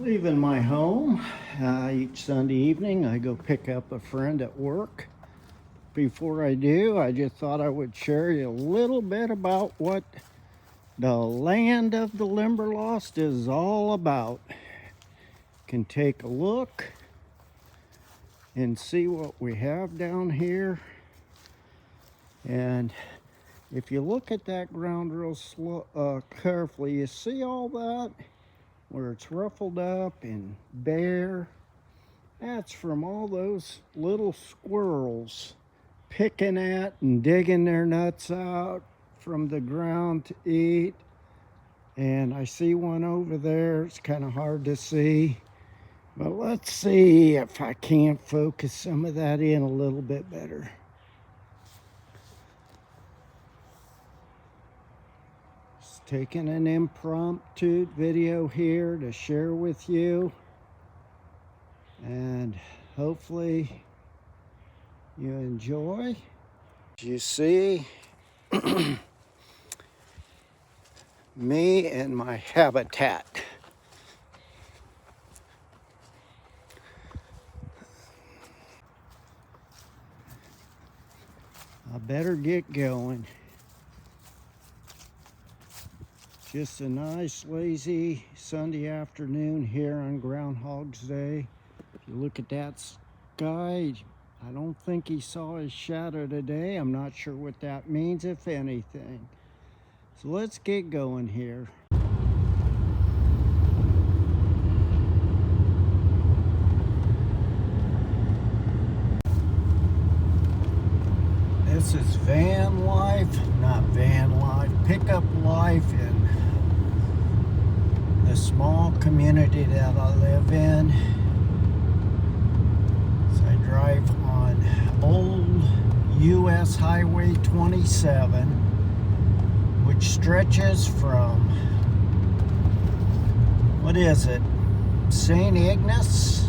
Leaving my home each Sunday evening. I go pick up a friend at work. Before I do, I just thought I would share you a little bit about what the land of the Limberlost is all about. You can take a look and see what we have down here. And if you look at that ground real carefully, you see all that where it's ruffled up and bare. That's from all those little squirrels picking at and digging their nuts out from the ground to eat. And I see one over there. It's kind of hard to see, but let's see if I can't focus some of that in a little bit better. Just taking an impromptu video here to share with you, and hopefully you enjoy. You see me and my habitat. I better get going. Just a nice lazy Sunday afternoon here on Groundhog's Day. If you look at that sky, I don't think he saw his shadow today. I'm not sure what that means, if anything. So let's get going here. This is van life, not van life, pickup life in the small community that I live in. So I drive on old US Highway 27, which stretches from, what is it, St. Ignace?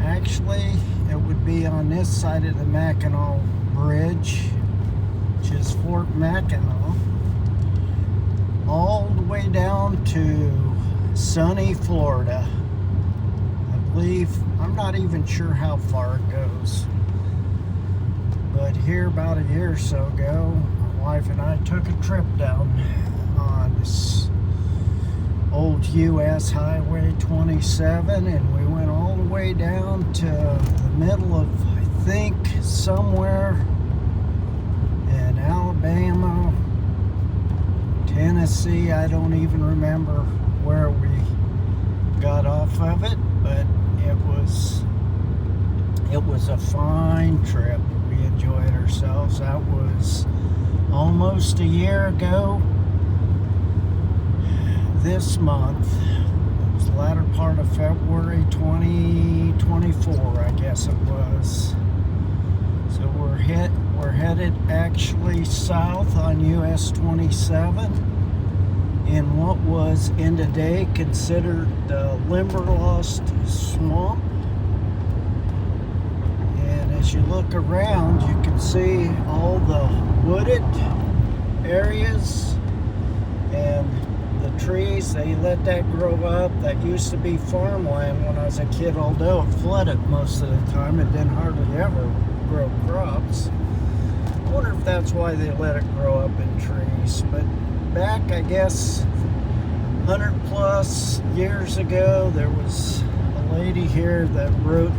Actually, it would be on this side of the Mackinac Bridge, which is Fort Mackinac, all the way down to sunny Florida. I believe, I'm not even sure how far it goes, but here about a year or so ago, my wife and I took a trip down on this old US Highway 27, and we went all the way down to the middle of, I think, somewhere in Alabama, Tennessee. I don't even remember where we got off of it, but it was a fine trip. We enjoyed ourselves. That was almost a year ago this month. It was the latter part of February 2024, I guess it was. So we're headed actually south on US 27 in what was in today considered the Limberlost swamp. And as you look around, you can see all the wooded areas and the trees. They let that grow up. That used to be farmland when I was a kid, although it flooded most of the time. It didn't hardly ever grow crops. I wonder if that's why they let it grow up in trees. But back, I guess, 100 plus years ago, there was a lady here that wrote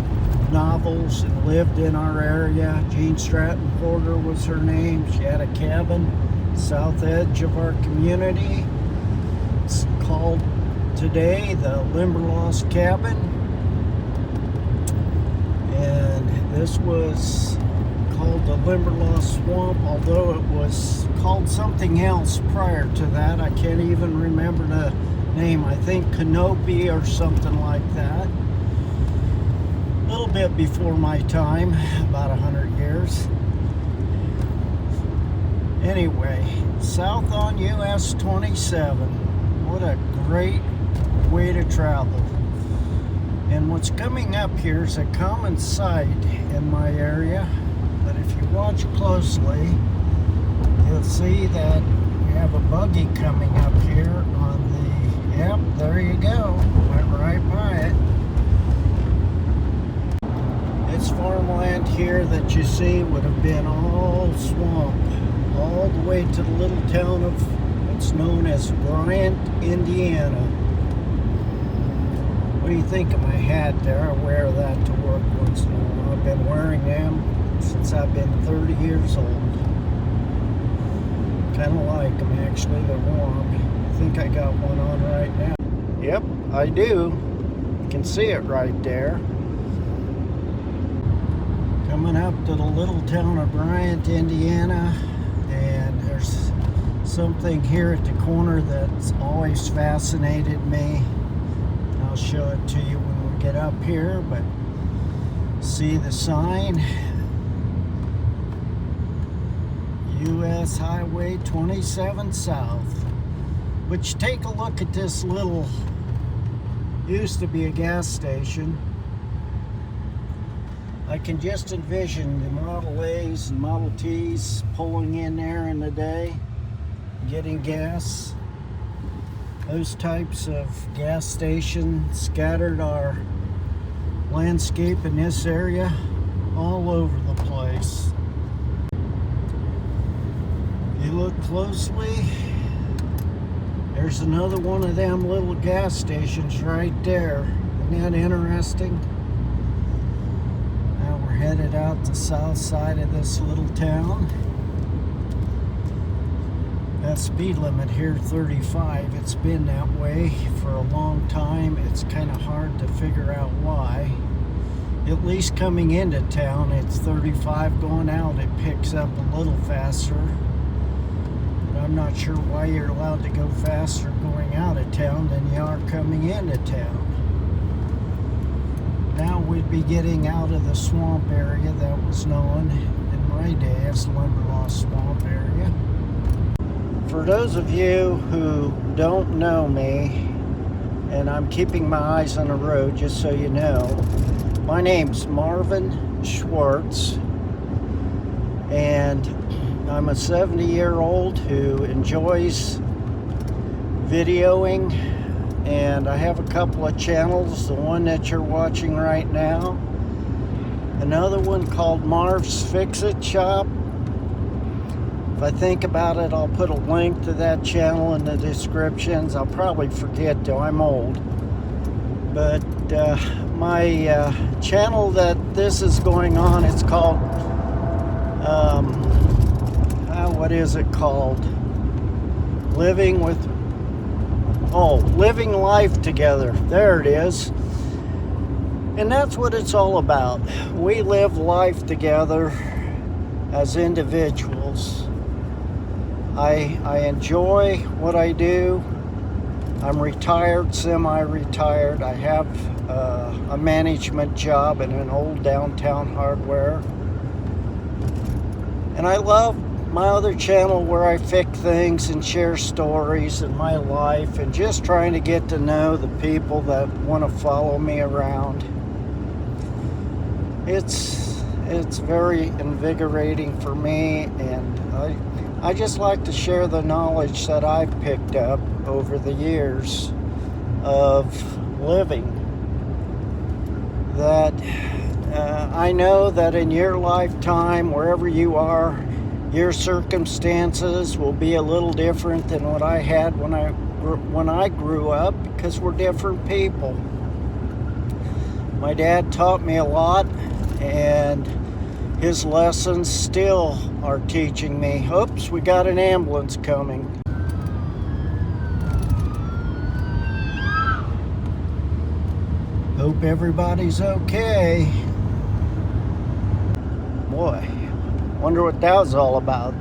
novels and lived in our area. Jean Stratton Porter was her name. She had a cabin south edge of our community. It's called today the Limberlost Cabin, and this was called the Limberlost Swamp, although it was called something else prior to that. I can't even remember the name. I think Canopy or something like that. A little bit before my time, about 100 years. Anyway, south on US 27. What a great way to travel. And what's coming up here is a common sight in my area, but if you watch closely, you'll see that we have a buggy coming up here on the Yep, there you go. Went right by it. This farmland here that you see would have been all swamp, all the way to the little town of what's known as Bryant, Indiana. What do you think of my hat there? I wear that to work once in a while. I've been wearing them since I've been 30 years old. Kind of like them actually, they're warm. I think I got one on right now. Yep, I do. You can see it right there. Coming up to the little town of Bryant, Indiana, and there's something here at the corner that's always fascinated me. I'll show it to you when we get up here, but see the sign? US Highway 27 South. Which, take a look at this little, used to be a gas station. I can just envision the Model A's and Model T's pulling in there in the day, getting gas. Those types of gas stations scattered our landscape in this area all over the place. If you look closely, there's another one of them little gas stations right there. Isn't that interesting? Now we're headed out the south side of this little town. That speed limit here, 35. It's been that way for a long time. It's kind of hard to figure out why. At least coming into town, it's 35. Going out, it picks up a little faster. But I'm not sure why you're allowed to go faster going out of town than you are coming into town. Now we'd be getting out of the swamp area that was known in my day as the Limberlost swamp area. For those of you who don't know me, and I'm keeping my eyes on the road just so you know, my name's Marvin Schwartz, and I'm a 70-year-old who enjoys videoing, and I have a couple of channels, the one that you're watching right now, another one called Marv's Fix-It Shop. If I think about it, I'll put a link to that channel in the descriptions. I'll probably forget though, I'm old. But my channel that this is going on, it's called, what is it called? Living Life Together. There it is. And that's what it's all about. We live life together as individuals. I enjoy what I do. I'm retired, semi-retired. I have a management job in an old downtown hardware. And I love my other channel where I fix things and share stories in my life and just trying to get to know the people that want to follow me around. It's very invigorating for me, and I just like to share the knowledge that I've picked up over the years of living. That I know that in your lifetime, wherever you are, your circumstances will be a little different than what I had when I grew up, because we're different people. My dad taught me a lot, and his lessons still are teaching me. Oops, we got an ambulance coming. Hope everybody's okay. Boy, wonder what that was all about.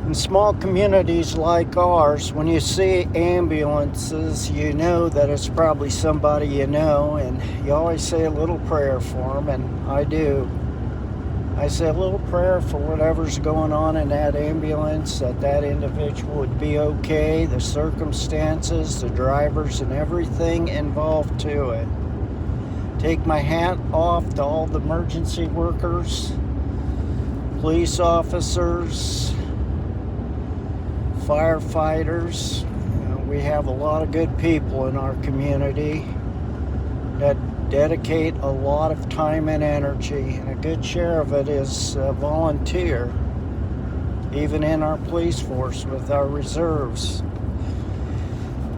In small communities like ours, when you see ambulances, you know that it's probably somebody you know, and you always say a little prayer for them, and I do. I say a little prayer for whatever's going on in that ambulance, that that individual would be okay, the circumstances, the drivers, and everything involved to it. Take my hat off to all the emergency workers, police officers, firefighters. We have a lot of good people in our community that dedicate a lot of time and energy, and a good share of it is volunteer, even in our police force with our reserves.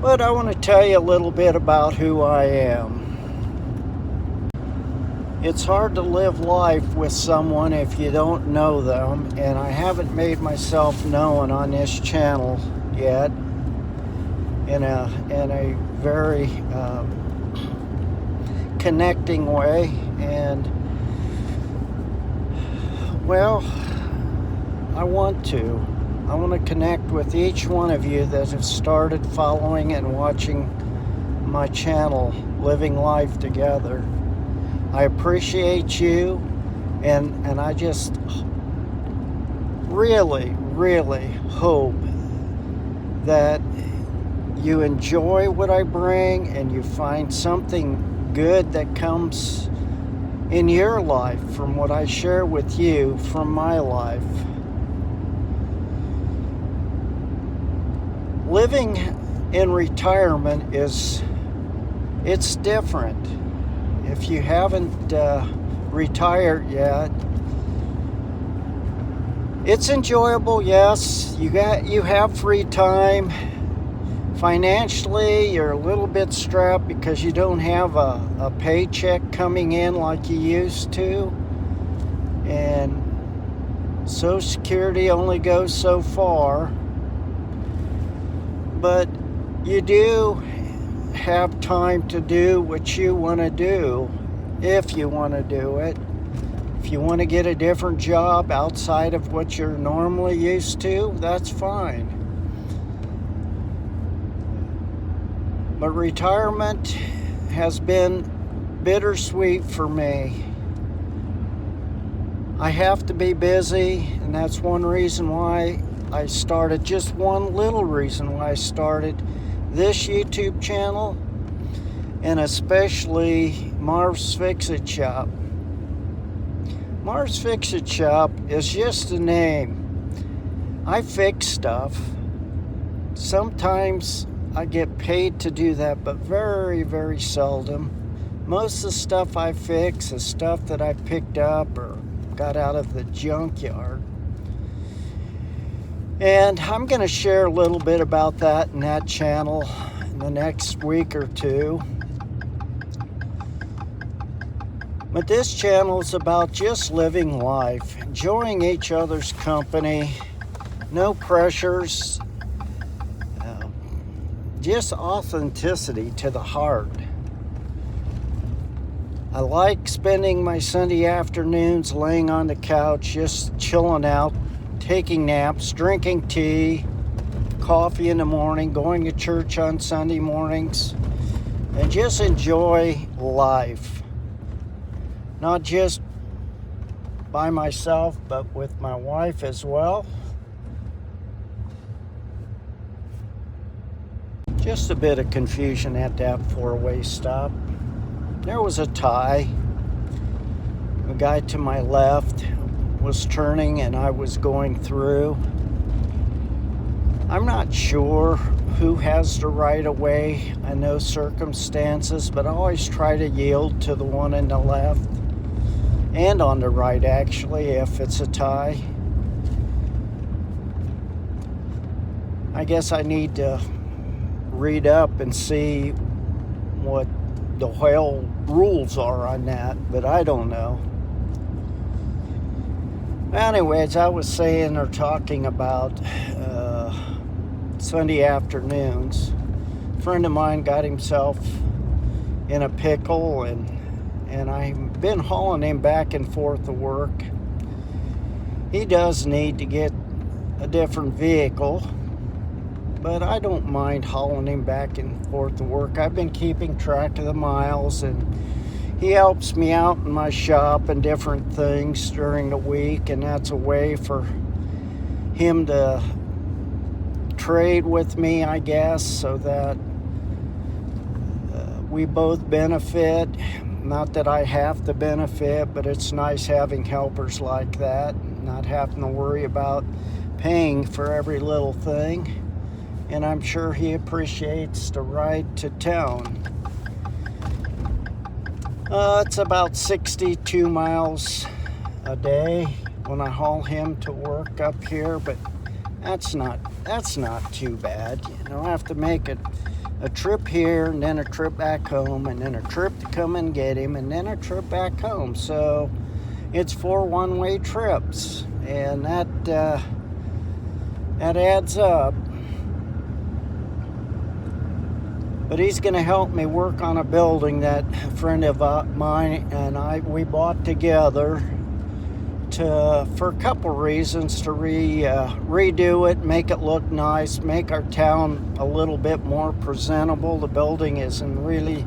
But I want to tell you a little bit about who I am. It's hard to live life with someone if you don't know them, and I haven't made myself known on this channel yet in a very connecting way. And well, I want to connect with each one of you that have started following and watching my channel, Living Life Together. I appreciate you, and I just really, really hope that you enjoy what I bring and you find something good that comes in your life from what I share with you from my life. Living in retirement it's different. If you haven't retired yet, it's enjoyable, yes. You have free time. Financially, you're a little bit strapped because you don't have a paycheck coming in like you used to. And Social Security only goes so far. But you do have time to do what you want to do, if you want to do it. If you want to get a different job outside of what you're normally used to, that's fine. But retirement has been bittersweet for me. I have to be busy, and that's one reason why I started, just one little reason why I started this YouTube channel, and especially Marv's Fix-It Shop. Marv's Fix-It Shop is just a name. I fix stuff. Sometimes I get paid to do that, but very, very seldom. Most of the stuff I fix is stuff that I picked up or got out of the junkyard. And I'm going to share a little bit about that in that channel in the next week or two. But this channel is about just living life, enjoying each other's company, no pressures, just authenticity to the heart. I like spending my Sunday afternoons laying on the couch, just chilling out, taking naps, drinking tea, coffee in the morning, going to church on Sunday mornings, and just enjoy life. Not just by myself, but with my wife as well. Just a bit of confusion at that four-way stop. There was a tie. The guy to my left was turning and I was going through. I'm not sure who has the right of way in those circumstances, but I always try to yield to the one in the left and on the right, actually, if it's a tie. I guess I need to read up and see what the hell rules are on that, but I don't know. Anyways, I was saying or talking about Sunday afternoons. A friend of mine got himself in a pickle, and I've been hauling him back and forth to work. He does need to get a different vehicle, but I don't mind hauling him back and forth to work. I've been keeping track of the miles, and he helps me out in my shop and different things during the week, and that's a way for him to trade with me, I guess, so that we both benefit. Not that I have to benefit, but it's nice having helpers like that, not having to worry about paying for every little thing. and I'm sure he appreciates the ride to town. It's about 62 miles a day when I haul him to work up here, but that's not too bad. You know, I have to make a trip here and then a trip back home and then a trip to come and get him and then a trip back home. So it's 4 one-way trips, and that adds up. But he's going to help me work on a building that a friend of mine and we bought together for a couple reasons, to redo it, make it look nice, make our town a little bit more presentable. The building is in really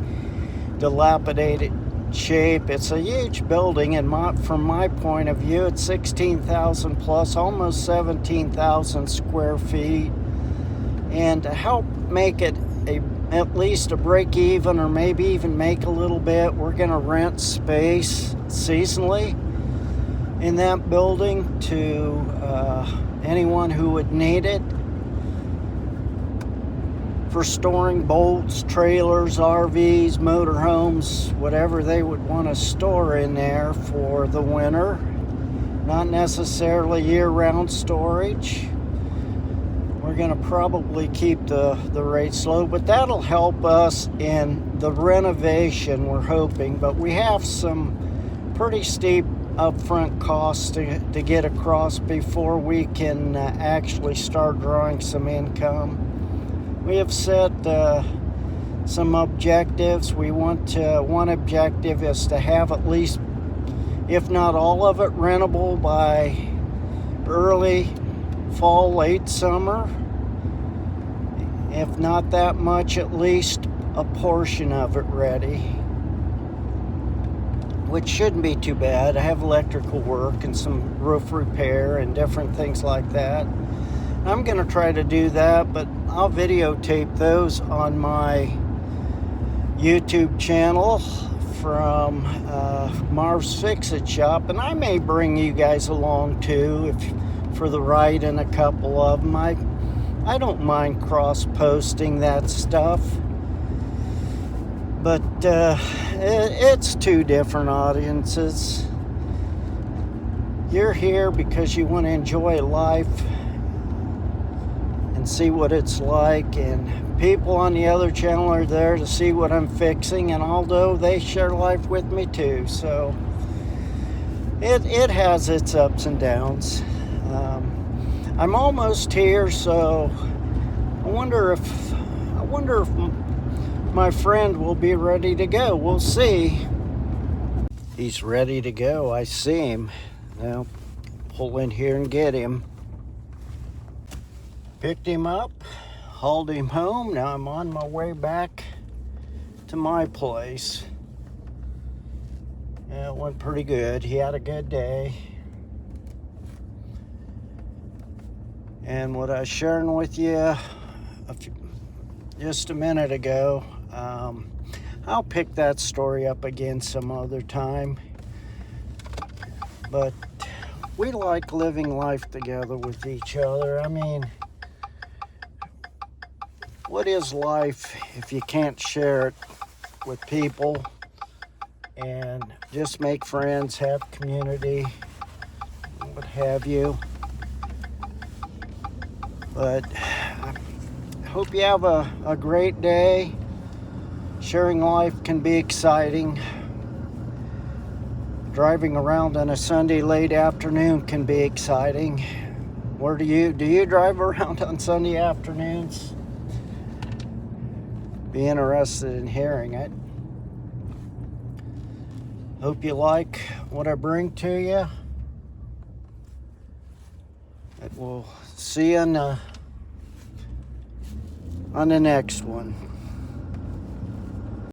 dilapidated shape. It's a huge building, and from my point of view, it's 16,000 plus, almost 17,000 square feet. And to help make it at least a break even, or maybe even make a little bit, we're going to rent space seasonally in that building to anyone who would need it for storing boats, trailers, RVs, motorhomes, whatever they would want to store in there for the winter. Not necessarily year-round storage. We're going to probably keep the rates low, but that'll help us in the renovation, we're hoping. But we have some pretty steep upfront costs to get across before we can actually start drawing some income. We have set some objectives. One objective is to have at least, if not all of it, rentable by early fall, late summer. If not that much, at least a portion of it ready, which shouldn't be too bad. I have electrical work and some roof repair and different things like that. I'm going to try to do that, but I'll videotape those on my YouTube channel from Marv's Fix-It Shop, and I may bring you guys along too for the ride in a couple of them. I don't mind cross-posting that stuff, but it's two different audiences. You're here because you want to enjoy life and see what it's like, and people on the other channel are there to see what I'm fixing, and although they share life with me too, so it has its ups and downs. I'm almost here, so I wonder if my friend will be ready to go. We'll see. He's ready to go. I see him. Now, pull in here and get him. Picked him up, hauled him home. Now I'm on my way back to my place. Yeah, it went pretty good. He had a good day. And what I was sharing with you just a minute ago, I'll pick that story up again some other time. But we like living life together with each other. I mean, what is life if you can't share it with people and just make friends, have community, what have you? But I hope you have a great day. Sharing life can be exciting. Driving around on a Sunday late afternoon can be exciting. Where do you drive around on Sunday afternoons? Be interested in hearing it. Hope you like what I bring to you. We'll see you on the next one.